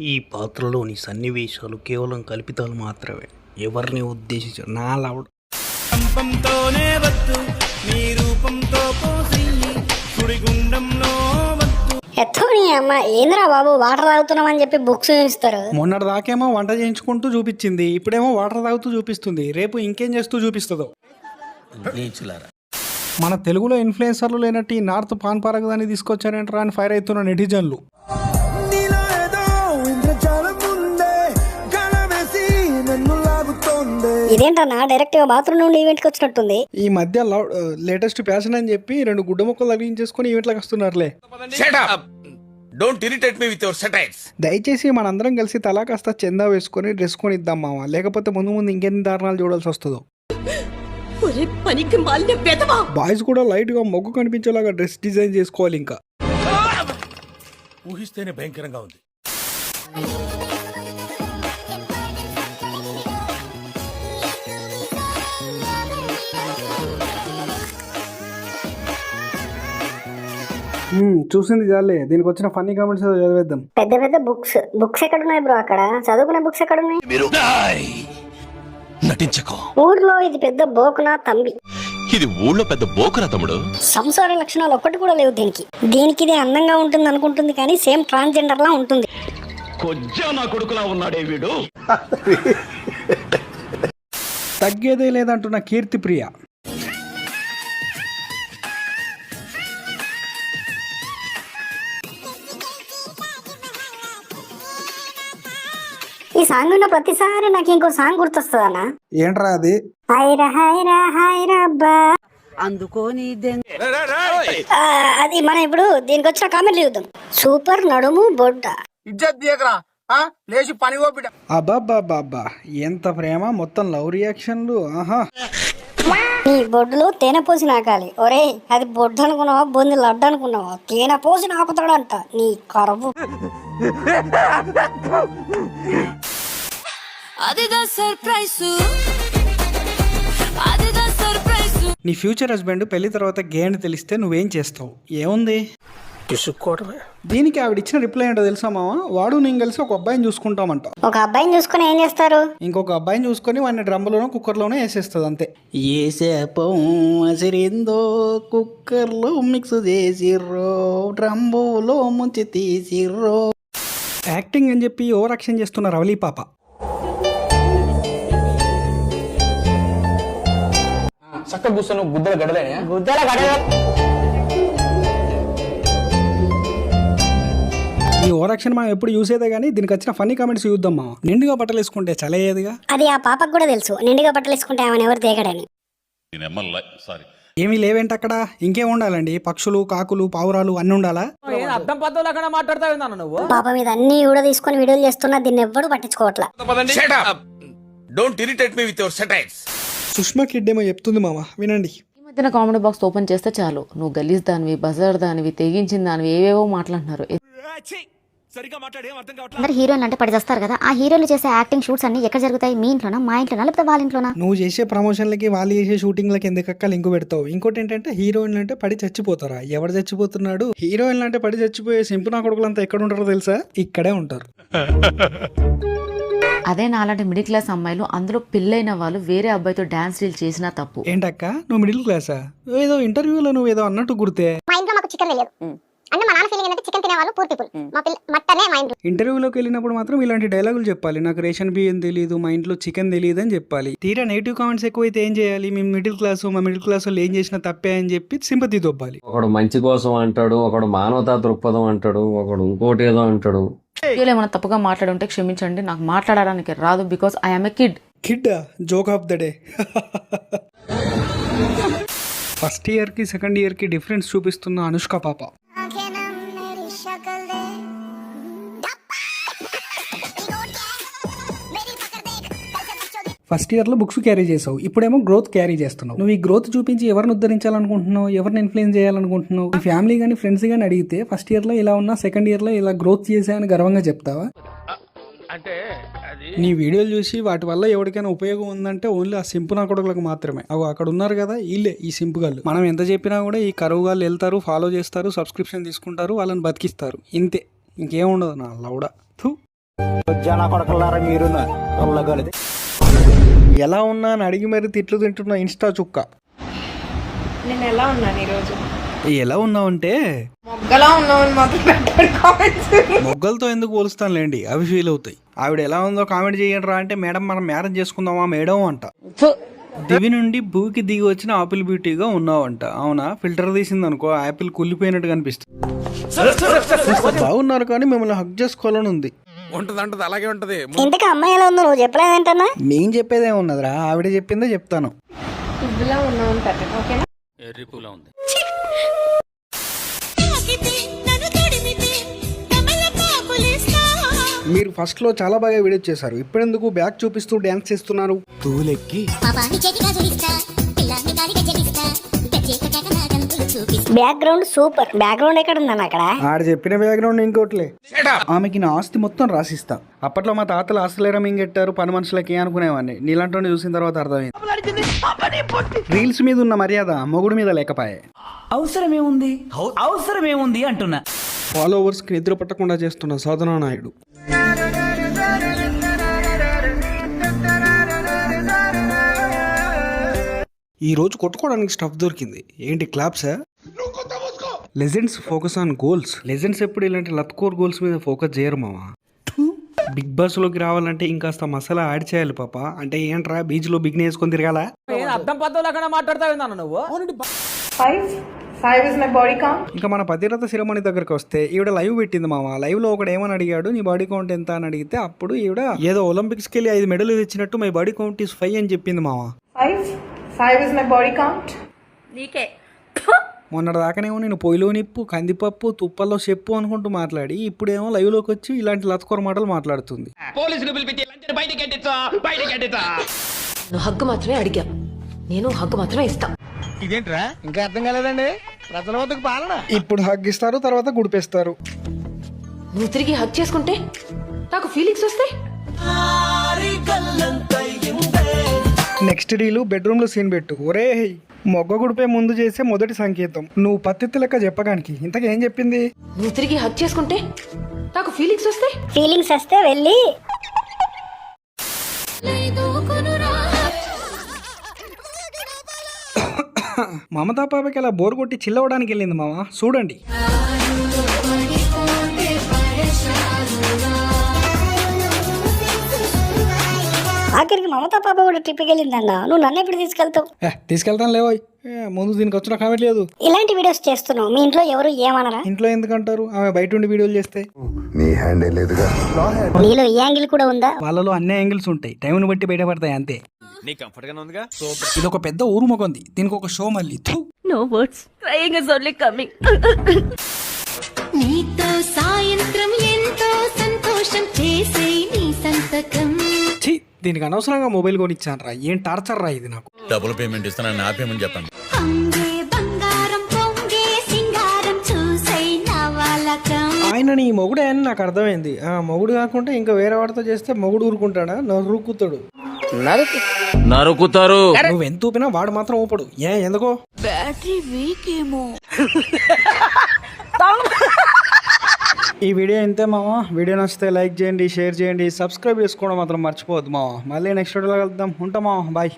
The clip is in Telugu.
ఈ పాత్రలోని సన్నివేశాలు కేవలం కల్పితాలు మాత్రమే, ఎవరిని ఉద్దేశించి నా లవ్ కంపంతోనే వద్దు నీ రూపంతో పోసియ్యి సుడిగుండంలో వద్దు. ఎత్తోని అమ్మ ఏంద్రా బాబు వాటర్ తాగుతున్నామని చెప్పి బుక్స్ చూపిస్తారు. మొన్నటి దాకేమో వంట చేయించుకుంటూ చూపించింది, ఇప్పుడేమో వాటర్ తాగుతూ చూపిస్తుంది, రేపు ఇంకేం చేస్తూ చూపిస్తుందో. మన తెలుగులో ఇన్ఫ్లుయెన్సర్లు లేనట్టు ఈ నార్త్ పాన్ పరగదాన్ని తీసుకొచ్చారంటారా అని ఫైర్ అవుతున్న నెటిజన్లు. ఇదేంటన్నా డైరెక్ట్ గా బాత్రూమ్ నుండి ఈవెంట్ కి వచ్చినట్టుంది. ఈ మధ్య లేటెస్ట్ ఫ్యాషన్ అని చెప్పి 2 గుడ్డ మొక్కలు తగిలించేసుకుని ఈవెంట్లకు వస్తున్నారులే. దయచేసి మనందరం కలిసి తలా కాస్త చందా వేసుకొని డ్రెస్ కొని ఇద్దాం మామ, లేకపోతే ముందు ఇంకెన్ని దారుణాలు చూడాల్సి వస్తుందో. బాయ్స్ కూడా లైట్ గా మొగ్గు కనిపించేలాగా డ్రెస్ డిజైన్ చేసుకోవాలి. ఇంకా ఊహిస్తేనే భయంకరంగా ఉంది. చూసింది చాలే, దీనికి వచ్చిన ఫన్నీ కామెంట్స్ చదివేద్దాం. పెద్ద పెద్ద బుక్స్ ఎక్కడ ఉన్నాయి బ్రో? అక్కడ చదువుకునే బుక్స్ ఎక్కడ ఉన్నాయి? ఊర్లో ఇది పెద్ద బోకునా తంబి. ఇది ఊళ్ళో పెద్ద బోకురా తమ్ముడు. సంసార లక్షణాలు ఒక్కటి కూడా లేవు దీనికి ఇది అందంగా ఉంటుంది అనుకుంటుంది, కానీ సేమ్ ట్రాన్స్జెండర్ లా ఉంటుంది. నా కొడుకులా ఉన్నాడే వీడు. తగ్గేదే లేదంటున్న కీర్తి ప్రియ. ఈ సాంగ్ ఉన్న ప్రతిసారి నాకు ఇంకో సాంగ్ గుర్తొస్తుందన్నా. ఏంట్రా అది? హైరా హైరా హైరా బా అందుకోని అది మనం ఇప్పుడు దీనికి వచ్చిన కామెంట్లు చూద్దాం. సూపర్ నడుము బొడ్డ అబ్బాబ్బాబ్బా, ఎంత ప్రేమ, మొత్తం లవ్ రియాక్షన్లు. ఆహా, నీ బొడ్డులో తేనె పోసి నాకాలి. ఒరే అది బొడ్డు అనుకున్నావా బొంది లడ్డు అనుకున్నావా? తేనె పోసి నాకుతాడంట నీ కరువు. నీ ఫ్యూచర్ హస్బెండ్ పెళ్లి తర్వాత గే అని తెలిస్తే నువ్వేం చేస్తావు? ఏముంది, దీనికి ఆవిడ ఇచ్చిన రిప్లై ఏంటో తెలుసా మామ? వాడు నేను కలిసి ఒక అబ్బాయిని చూసుకుంటామంట. ఒక అబ్బాయిని చూసుకుని ఏం చేస్తారు? ఇంకొక అబ్బాయిని చూసుకొని వాడిని డ్రమ్లోనో కుక్కర్లోనో వేసేస్తుంది అంతే. ఏ శాపం అసిరిందో కుక్కర్లో మిక్స్ చేసిర్రో డ్రమ్ములో ముంచి తీసిర్రో. యాక్టింగ్ అని చెప్పి ఓవర్ యాక్షన్ చేస్తున్న రవళీ పాప. చక్క కూర్చొని గుద్దల గడలే ఈ ఓవర్ యాక్షన్ మనం ఎప్పుడు చూసేదే కానీ దీనికి వచ్చిన ఫన్నీ కామెంట్స్ చూద్దాం. మా నిండుగా బట్టలు వేసుకుంటే చలేదుగా. అది ఆ పాపకు కూడా తెలుసు, నిండుగా బట్టలు వేసుకుంటే ఆమెను ఎవరు తేగడని. ఏమీ లేవేంటి అక్కడ? ఇంకేం ఉండాలండి? పక్షులు, కాకులు, పావురాలు అన్ని ఉండాలా? పాప మీద అన్ని కూడా తీసుకొని వీడియోలు చేస్తున్నా, దీన్ని ఎవ్వడు పట్టించుకోవట్లా. సుష్మా కిడ్ ఏమో చెప్తుంది మామ, వినండి. ఈ మధ్యన కామెంట్ బాక్స్ ఓపెన్ చేస్తే చాలు, నువ్వు గలీజ్ దానివి, బజార్ దానివి, తెగించిన దానివి, ఏవేవో మాట్లాడుతున్నారు. అందరు హీరోయిన్లు అంటే పడి చేస్తారు కదా, ఆ హీరోయిన్లు చేసే యాక్టింగ్ షూట్స్ అన్ని ఎక్కడ జరుగుతాయి? మీ ఇంట్లోనా, మా ఇంట్లోనా, లేకపోతే వాళ్ళ ఇంట్లోనా? నువ్వు చేసే ప్రమోషన్లకి వాళ్ళు చేసే షూటింగ్లకి ఎందుకక్క లింక్ పెడతావు? ఇంకోటి ఏంటంటే హీరోయిన్లు అంటే పడి చచ్చిపోతారా? ఎవరు చచ్చిపోతున్నాడు? హీరోయిన్లు అంటే పడి చచ్చిపోయే సింపు నా కొడుకులంతా ఎక్కడ ఉంటారో తెలుసా? ఇక్కడే ఉంటారు. అదే నాలాంటి మిడిల్ క్లాస్ అమ్మాయిలు, అందులో పెళ్ళైన వాళ్ళు వేరే అబ్బాయితో డాన్స్ రీల్ చేసినా తప్పు. ఏంటక్క నువ్వు మిడిల్ క్లాసా? ఏదో ఇంటర్వ్యూలో నువ్వు ఏదో అన్నట్టు గుర్తే. మా ఇంట్లో మాకు చికెన్ తెలియదు అంటే మా నాన్న ఫీలింగ్ ఏంటంటే చికెన్ తినేవాళ్ళు పూర్ పీపుల్, మటనే మా ఇంట్లో. ఇంటర్వ్యూలోకి వెళ్ళినప్పుడు మాత్రం ఇలాంటి డైలాగులు చెప్పాలి. నాకు రేషన్ బియ్యం తెలియదు, మా ఇంట్లో చికెన్ తెలియదు అని చెప్పాలి. తీరా నెగిటివ్ కామెంట్స్ ఎక్కువైతే ఏం చేయాలి? మేము మిడిల్ క్లాస్, మా మిడిల్ క్లాస్ వాళ్ళు ఏం చేసినా తప్పే అని చెప్పి సింపతి దొబ్బాలి. ఒకడు మంచి కోసం అంటాడు, ఒకడు మానవతా దృక్పథం అంటాడు, ఒకడు ఇంకోటి ఏదో అంటాడు. ఏమైనా తప్పుగా మాట్లాడుంటే క్షమించండి, నాకు మాట్లాడడానికి రాదు, because I'm a kid. Joke of the day. First year కి సెకండ్ ఇయర్ కి డిఫరెన్స్ చూపిస్తున్న అనుష్క పాప. ఫస్ట్ ఇయర్ లో బుక్స్ క్యారీ చేసావు, ఇప్పుడేమో గ్రోత్ క్యారీ చేస్తున్నావు. నువ్వు ఈ గ్రోత్ చూపించి ఎవరిని ఉద్ధరించాలనుకుంటున్నావు? ఎవరిని ఇన్ఫ్లుయెన్స్ చేయాలనుకుంటున్నావు? ఈ ఫ్యామిలీ కానీ ఫ్రెండ్స్ కానీ అడిగితే ఫస్ట్ ఇయర్ లో ఇలా ఉన్నా, సెకండ్ ఇయర్ లో ఇలా గ్రోత్ చేసాయని గర్వంగా చెప్తావా? నీ వీడియోలు చూసి వాటి వల్ల ఎవరికైనా ఉపయోగం ఉందంటే ఓన్లీ ఆ సింపు నా కొడుకులకు మాత్రమే. అక్కడ ఉన్నారు కదా వీళ్ళే ఈ సింపు గాళ్ళు. మనం ఎంత చెప్పినా కూడా ఈ కరువు గాళ్ళు వెళ్తారు, ఫాలో చేస్తారు, సబ్స్క్రిప్షన్ తీసుకుంటారు, వాళ్ళని బతికిస్తారు, ఇంతే, ఇంకేముండదు నా లౌడ. ఎలా ఉన్నా అని అడిగి మరి తిట్లు తింటున్న ఇన్స్టా చుక్క. నేను ఎలా ఉన్నాను ఈరోజు? ఎలా ఉన్నావంటే మొగ్గలా ఉన్నావు మాత్రం పెట్టాడు కామెంట్స్. మొగ్గలతో ఎందుకు పోలుస్తానులేండి, అవి ఫీల్ అవుతాయి. ఆవిడ ఎలా ఉందో కామెంట్ చేయండి రా అంటే మేడం మనం మ్యారేజ్ చేసుకుందామా మేడం అంట. దివి నుండి భూకి దిగి వచ్చిన ఆపిల్ బ్యూటీగా ఉన్నావంట. అవునా? ఫిల్టర్ తీసింది అనుకో యాపిల్ కుళ్ళిపోయినట్టు కనిపిస్తుంది. బాగున్నారు కానీ మిమ్మల్ని హక్ చేసుకోవాలని ఉంది. ఉంటది అలాగే ఉంటది. ఇంతకు అమ్మాయి ఎలా ఉందో నువ్వు చెప్పలేదంటన్నా? నేను చెప్పేదే ఉన్నదిరా, ఆవిడ చెప్పిందే చెప్తాను. పువ్వులా ఉన్నావు అని పెట్టండి, ఓకేనా? ఎర్రిపూలా ఉంది. మీరు ఫస్ట్ లో చాలా బాగా వీడియో చేశారు, ఇప్పుడెందుకు బ్యాక్ చూపిస్తూ డ్యాన్స్ చేస్తున్నారు? తూలెక్కి బ్యాక్గ్రౌండ్ సూపర్. బ్యాక్గ్రౌండ్ ఎక్కడ ఉందన్న అక్కడ? ఆడ చెప్పిన బ్యాక్గ్రౌండ్ ఇంకోట్లే. ఆమెకి నా ఆస్తి మొత్తం రాసిస్తా. అప్పట్లో మా తాతలు ఆస్తులేరా మింగెట్టారు పని మనుషులకి అనుకునేవాడిని. నీలాంటి చూసిన తర్వాత అర్థమైంది రీల్స్ మీద ఉన్న మర్యాద మొగుడు మీద లేకపాయే. అవసరమేముంది అంటున్నా. ఫాలోవర్స్ కి నిద్ర పట్టకుండా చేస్తున్న సాధనా నాయుడు. ఈ రోజు కొట్టుకోవడానికి స్టఫ్ దొరికింది. ఏంటి క్లాప్సా? Legends focus on goals. Legends ఎప్పుడు ఇలాంటి లత్కోర్ గోల్స్ మీద ఫోకస్ చేయరు మావా. బిగ్ బాస్ లోకి రావాలంటే ఇంకాస్త మసాలా యాడ్ చేయాలి పాప. అంటే ఏంట్రా బీచ్ లో బిగ్ని వేసుకొని తిరగాల? అర్థం పద్ధతులు మాట్లాడతావు నువ్వు. 5 is my body count. ఇంకా మన పతిరథ శిరోమణి దగ్గరకు వస్తే ఈవిడ లైవ్ పెట్టింది మామ. లైవ్ లో ఒకడు ఏమని అడిగాడు, నీ బాడీ కౌంట్ ఎంత అని అడిగితే అప్పుడు ఈవిడ ఏదో ఒలింపిక్స్కి వెళ్ళి 5 మెడల్ తెచ్చినట్టు మై బాడీ కౌంట్ ఈస్ 5 అని చెప్పింది మామ. 5 is my body count. నీకే మొన్నటి దాకానేమో నేను పొయ్యిలో నిప్పు, కందిపప్పు, తుప్పల్లో చెప్పు అనుకుంటూ మాట్లాడి ఇప్పుడేమో లైవ్ లోకి వచ్చి ఇలాంటి లతకొర మాటలు మాట్లాడుతుంది. నువ్వు హగ్గు మాత్రమే అడిగా, నేను హగ్గు మాత్రమే ఇస్తా. ఇదేంట్రా ఇంకా అర్థం కాలేదండి. ప్రజల వద్దకు పాలన. ఇప్పుడు హగ్ ఇస్తారు, తర్వాత గుడిపేస్తారు. నువ్వు తిరిగి హగ్ చేసుకుంటే నాకు ఫీలింగ్స్ వస్తాయి. నెక్స్ట్ డీలు బెడ్రూమ్ లో సీన్ పెట్టు. ఒరే మొగ్గ గుడిపే ముందు చేసే మొదటి సంకేతం. నువ్వు పత్తిత్తి లెక్క చెప్పగానికి ఇంతకేం చెప్పింది? నువ్వు తిరిగి హగ్ చేసుకుంటే నాకు ఫీలింగ్స్ వస్తాయి. ఫీలింగ్స్ వస్తే వెళ్ళి మమతా పాపకి అలా బోర్ కొట్టి చిల్లవడానికి వెళ్ళింది మామ. చూడండి. ఆఖరికి మమతా పాప కూడా ట్రిప్కి వెళ్ళిందన్న. నువ్వు నన్ను ఎప్పుడు తీసుకెళ్తావు? తీసుకెళ్తాను లేవో. ముందు దీనికి వచ్చిన కామెంట్ లేదు. ఇలాంటి వీడియోస్ చేస్తున్నావు, మీ ఇంట్లో ఎవరు ఏమనరా? ఇంట్లో ఎందుకంటారు, ఆమె బయట ఉండి వీడియోలు చేస్తే. నీలో ఈ యాంగిల్ కూడా ఉందా? వాళ్ళలో అన్ని యాంగిల్స్ ఉంటాయి, టైంని బట్టి బయటపడతాయి అంతే. నీ కంఫర్ట్ గానే ఉందిగా. ఇది ఒక పెద్ద ఊరు మొగంది, దీనికి ఒక షో మళ్ళీ. No words, crying is only coming. నీతో సాయంత్రం ఎంతో సంతోషం చేసే నీ సంతకం. ఛీ, దీనికి అనవసరంగా మొబైల్ కొనిచ్చాను రా. ఏం టార్చర్ రా ఇది నాకు. డబుల్ పేమెంట్ ఇస్తానని ఆపేమని చెప్పండి. అంగే బంగారం పొంగే సింగారం చూసై నవలకం. ఆయన నీ మొగుడే అని నాకు అర్థమైంది. మొగుడు కాకుండా ఇంకా వేరే వాడితో చేస్తే మొగుడు ఊరుకుంటాడా? నరుకుతాడు. నరుకుతారు. నువ్వు ఎంత ఊపినా వాడు మాత్రం ఊపడు. ఎందుకో? బ్యాటరీ వీక్ ఏమో. ఈ వీడియో ఇంతే మామ. వీడియో నచ్చితే లైక్ చేయండి, షేర్ చేయండి, సబ్స్క్రైబ్ చేసుకోవడం మాత్రం మర్చిపోవద్దు మామ. మళ్ళీ నెక్స్ట్ వీడియోలో కలుద్దాం. ఉంటాం మామ, బాయ్.